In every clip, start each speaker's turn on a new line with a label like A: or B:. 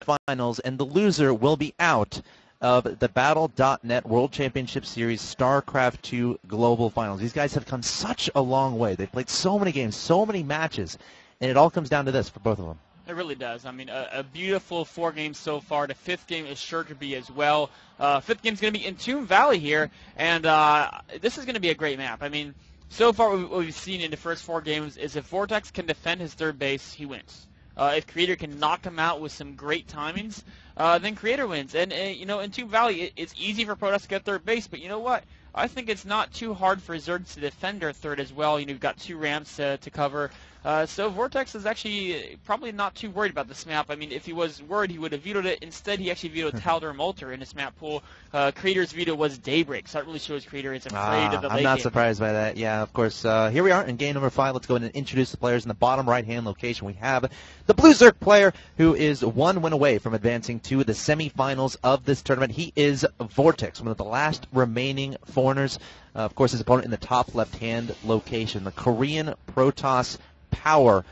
A: finals, and the loser will be out of the Battle.net World Championship Series StarCraft 2 Global Finals. These guys have come such a long way. They've played so many games, so many matches, and it all comes down to this for both of them.
B: It really does. I mean, a beautiful 4 games so far. The 5th game is sure to be as well. 5th game is going to be in Tomb Valley here, and this is going to be a great map. I mean, so far what we've seen in the first 4 games is if Vortix can defend his 3rd base, he wins. If Creator can knock him out with some great timings, then Creator wins. And, you know, in Tomb Valley, it's easy for Protoss to get 3rd base, but you know what? I think it's not too hard for Zerg to defend their 3rd as well. You know, you've got 2 ramps to cover. So Vortix is actually probably not too worried about this map. I mean, if he was worried, he would have vetoed it. Instead, he actually vetoed Tal'Dorei Molter in his map pool. Creator's veto was Daybreak, so that really shows Creator is afraid of the late
A: I'm not
B: game.
A: surprised by that. Yeah, of course. Here we are in game number 5. Let's go ahead and introduce the players. In the bottom right-hand location, we have the Blue Zerg player who is 1 win away from advancing to the semifinals of this tournament. He is Vortix, one of the last remaining foreigners. Of course, his opponent in the top left-hand location, the Korean Protoss Power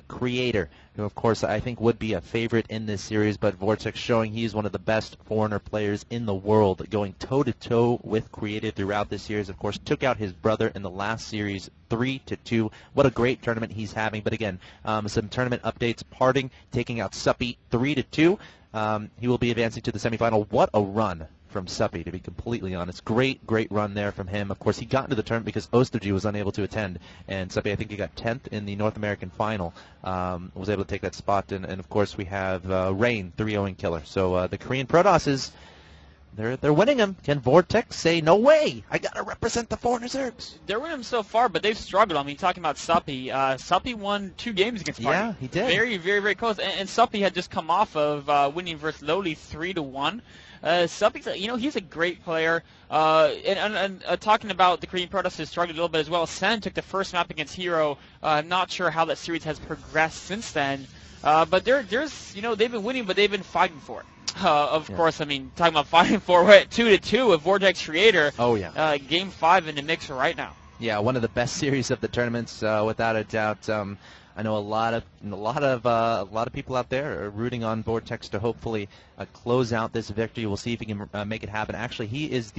A: Creator, who, of course, I think would be a favorite in this series, but Vortix showing he's one of the best foreigner players in the world, going toe-to-toe with Creator throughout this series. Of course, took out his brother in the last series 3-2. What a great tournament he's having. But again, some tournament updates. Parting, taking out Suppy 3-2. He will be advancing to the semifinal. What a run from Suppy, to be completely honest. Great run there from him. Of course, he got into the tournament because Ostergy was unable to attend, and Suppy, I think he got 10th in the North American final, was able to take that spot, and of course we have Rain, 3-0 killer. So the Korean Protosses, they're winning him. Can Vortix say, no way, I gotta represent the foreigner Zergs?
B: They're winning him so far, but they've struggled. I mean, talking about Suppy, Suppy won 2 games against Party.
A: Yeah, he did.
B: Very close, and Suppy had just come off of winning versus Lowly 3-1. Suppy's, you know, he's a great player. And talking about the Korean Protoss has struggled a little bit as well. Sen took the first map against Hero. I'm not sure how that series has progressed since then. But there's, you know, they've been winning, but they've been fighting for it. Of course, I mean, talking about fighting for it, we're at 2-2 with Vortex Creator.
A: Oh, yeah.
B: Game 5 in the mix right now.
A: Yeah, one of the best series of the tournaments, without a doubt. I know a lot of people out there are rooting on Vortix to hopefully close out this victory. We'll see if he can make it happen. Actually, he is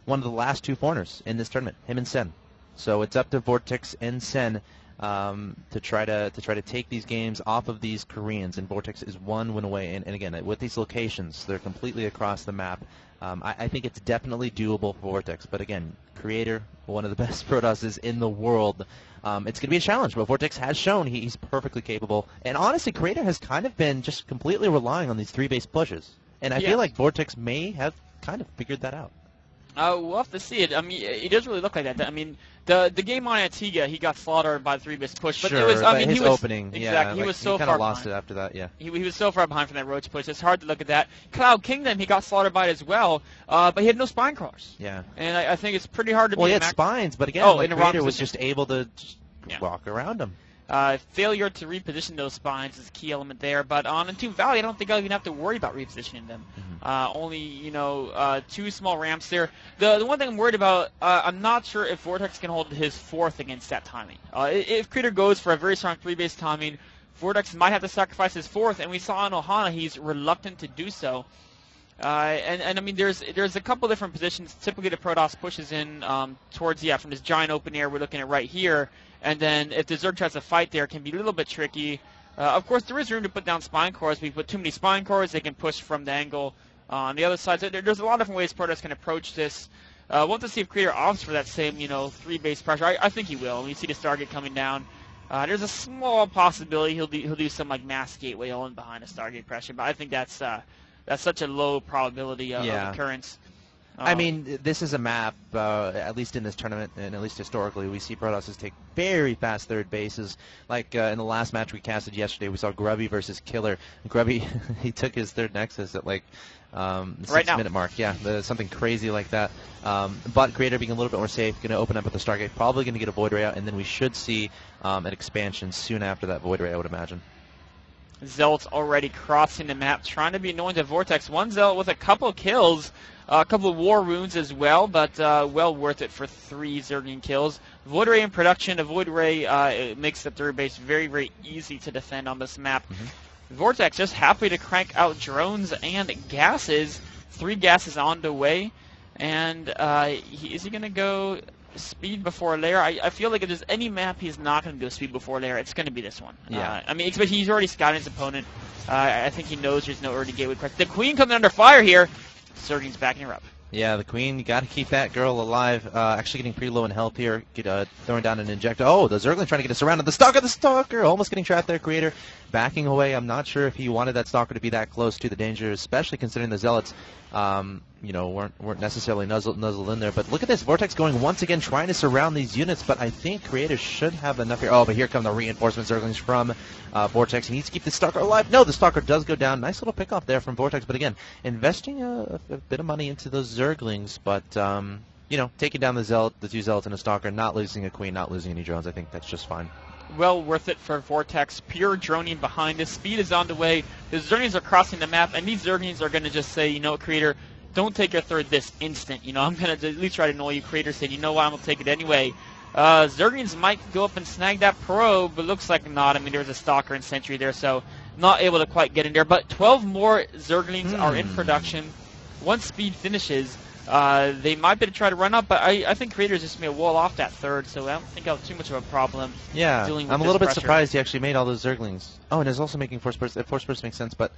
A: one of the last 2 foreigners in this tournament, him and Sen. So it's up to Vortix and Sen to try to take these games off of these Koreans, and Vortix is 1 win away. And again, with these locations, they're completely across the map. I think it's definitely doable for Vortix, but again, Creator, one of the best Protosses in the world. It's going to be a challenge, but Vortix has shown he's perfectly capable. And honestly, Creator has kind of been just completely relying on these 3-base pushes. And I feel like Vortix may have kind of figured that out.
B: We'll have to see it. I mean, it does really look like that. I mean, the game on Antigua, he got slaughtered by the 3-base push. But
A: sure,
B: it was, I mean,
A: his
B: he was
A: opening,
B: exactly.
A: yeah,
B: He
A: like,
B: was so
A: he
B: far
A: lost
B: behind.
A: it after that. Yeah,
B: he was so far behind from that Roach push. It's hard to look at that. Cloud Kingdom, he got slaughtered by it as well, but he had no spine crawlers.
A: Yeah,
B: and I think it's pretty hard to.
A: Well, he had spines, but again, Creator was just able to walk around him.
B: Failure to reposition those spines is a key element there. But on Tomb Valley, I don't think I'll even have to worry about repositioning them. Only, you know, 2 small ramps there. The one thing I'm worried about, I'm not sure if Vortex can hold his 4th against that timing. If Creator goes for a very strong 3-base timing, Vortex might have to sacrifice his 4th, and we saw on Ohana he's reluctant to do so. And I mean, there's a couple different positions. Typically, the Protoss pushes in towards, from this giant open air we're looking at right here. And then if the Zerg tries to fight there, it can be a little bit tricky. Of course, there is room to put down spine cores. If we put too many spine cores, they can push from the angle on the other side. So there's a lot of different ways Protoss can approach this. We'll have to see if Creator opts for that same, you know, 3-base pressure. I think he will. When you see the Stargate coming down, there's a small possibility he'll do some like mass gateway all in behind a Stargate pressure. But I think that's such a low probability of occurrence.
A: I mean, this is a map, at least in this tournament, and at least historically, we see Protosses take very fast 3rd bases. Like in the last match we casted yesterday, we saw Grubby versus Killer. Grubby, he took his 3rd Nexus at like the 6-minute mark. Yeah, something crazy like that. But Creator being a little bit more safe, going to open up at the Stargate, probably going to get a Void Ray out, and then we should see an expansion soon after that Void Ray, I would imagine.
B: Zealot's already crossing the map, trying to be annoying to Vortex. One Zealot with a couple kills, a couple of war runes as well, but well worth it for 3 Zergian kills. Void Ray in production. A Void Ray makes the 3rd base very, very easy to defend on this map. Vortix just happy to crank out drones and gases. 3 gases on the way. And is he going to go speed before layer? I feel like if there's any map he's not going to go speed before layer, it's going to be this one.
A: Yeah.
B: I mean, especially he's already scouted his opponent. I think he knows there's no early gateway crack. The Queen coming under fire here. Surging's backing her up.
A: Yeah, the Queen, you got to keep that girl alive. Actually getting pretty low in health here. Throwing down an injector. Oh, the Zergling trying to get us surrounded. The Stalker, almost getting trapped there. Creator backing away. I'm not sure if he wanted that Stalker to be that close to the danger, especially considering the Zealots, weren't necessarily nuzzled in there. But look at this, Vortix going once again, trying to surround these units. But I think Creator should have enough here. Oh, but here come the reinforcement Zerglings from Vortix. He needs to keep the Stalker alive. No, the Stalker does go down. Nice little pick off there from Vortix. But again, investing a bit of money into those Zerglings, but taking down the 2 Zealots and a Stalker, not losing a Queen, not losing any drones. I think that's just fine.
B: Well worth it for Vortix. Pure droning behind us. Speed is on the way. The Zerglings are crossing the map, and these Zerglings are going to just say, Creator, don't take your third this instant. I'm going to at least try to annoy you. Creator said, you know what, I'm going to take it anyway. Zerglings might go up and snag that probe, but looks like not. I mean, there's a Stalker and Sentry there, so not able to quite get in there. But 12 more Zerglings are in production. Once speed finishes, they might be able to try to run up, but I think Creator's just going to wall off that third, so I don't think I'll have too much of a problem.
A: Yeah,
B: dealing with
A: I'm a little bit
B: pressure.
A: surprised he actually made all those Zerglings. Oh, and he's also making Force Burst. Force Burst makes sense, but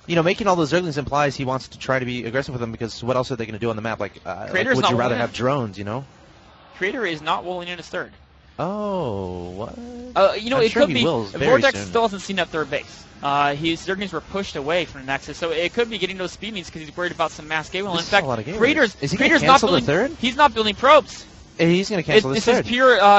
A: making all those Zerglings implies he wants to try to be aggressive with them, because what else are they going to do on the map? Would you rather have drones,
B: Creator is not rolling in his third.
A: Oh, what?
B: It
A: sure
B: could be. Vortix
A: soon.
B: still hasn't seen that third base. His Zerglings were pushed away from the Nexus, so it could be getting those speed needs because he's worried about some mass gateway. In fact, Creator's not building.
A: Third?
B: He's not building probes.
A: He's going to cancel this third.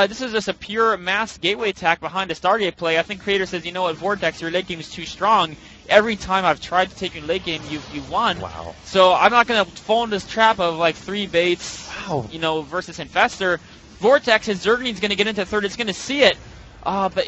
B: This is just a pure mass gateway attack behind a Stargate play. I think Creator says, you know what, Vortix, your late game is too strong. Every time I've tried to take your late game, you've won.
A: Wow.
B: So I'm not going to fall into this trap of like 3 baits.
A: Wow.
B: Versus Infestor. Vortix, his Zergling's going to get into third. It's going to see it. But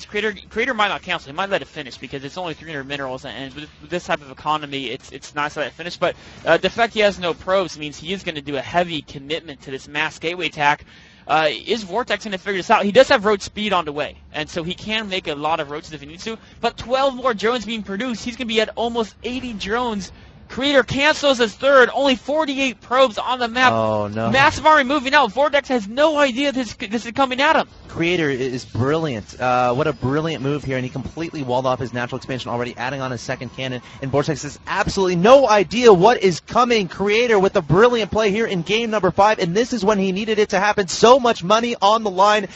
B: Creator might not cancel. He might let it finish because it's only 300 minerals, and with this type of economy, it's nice to let it finish. But the fact he has no probes means he is going to do a heavy commitment to this mass gateway attack. Is Vortix going to figure this out? He does have roach speed on the way, and so he can make a lot of roaches if he needs to. But 12 more drones being produced. He's going to be at almost 80 drones. Creator cancels his third. Only 48 probes on the map.
A: Oh, no.
B: Massive army moving out. Vortix has no idea this is coming at him.
A: Creator is brilliant. What a brilliant move here, and he completely walled off his natural expansion already, adding on his second cannon, and Vortix has absolutely no idea what is coming. Creator with a brilliant play here in game number 5, and this is when he needed it to happen. So much money on the line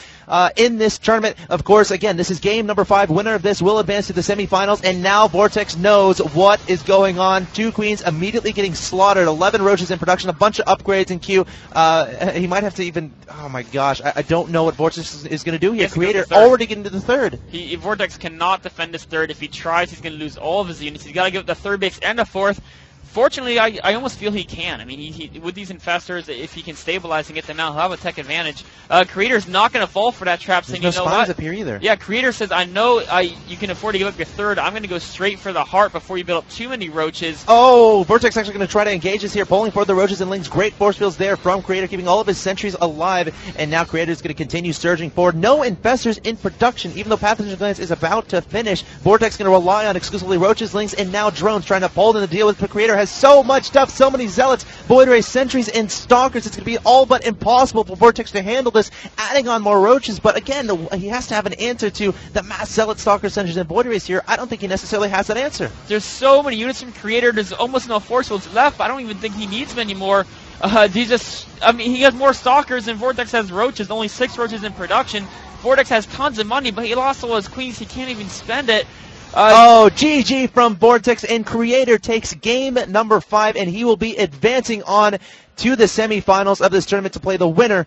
A: in this tournament. Of course, again, this is game number 5. Winner of this will advance to the semifinals, and now Vortix knows what is going on. 2 Queens immediately getting slaughtered, 11 roaches in production, a bunch of upgrades in queue. He might have to even, oh my gosh, I don't know what Vortix is going to do here. Creator already getting to the third.
B: Vortix cannot defend his third. If he tries, he's going to lose all of his units. He's got to give up the third base and the fourth. Fortunately, I almost feel he can. I mean, he with these Infestors, if he can stabilize and get them out, he'll have a tech advantage. Creator's not going to fall for that trap, saying,
A: There's no
B: you know what?
A: up here either.
B: Yeah, Creator says, I know you can afford to give up your third. I'm going to go straight for the heart before you build up too many roaches.
A: Oh, Vortix actually going to try to engage us here, pulling for the roaches and lings. Great force fields there from Creator, keeping all of his sentries alive. And now Creator is going to continue surging forward. No Infestors in production, even though Pathogen Glance is about to finish. Vortix going to rely on exclusively roaches, lings, and now drones trying to pull in the deal with Creator. Has so much stuff, so many Zealots, Void Ray, Sentries, and Stalkers. It's going to be all but impossible for Vortix to handle this, adding on more roaches. But again, he has to have an answer to the mass Zealot, Stalker, Sentries, and Void Rays here. I don't think he necessarily has that answer.
B: There's so many units from Creator. There's almost no force fields left. I don't even think he needs them anymore. He has more Stalkers than Vortix has roaches. Only 6 roaches in production. Vortix has tons of money, but he lost all his queens. He can't even spend it.
A: GG from Vortix, and Creator takes game number 5, and he will be advancing on to the semifinals of this tournament to play the winner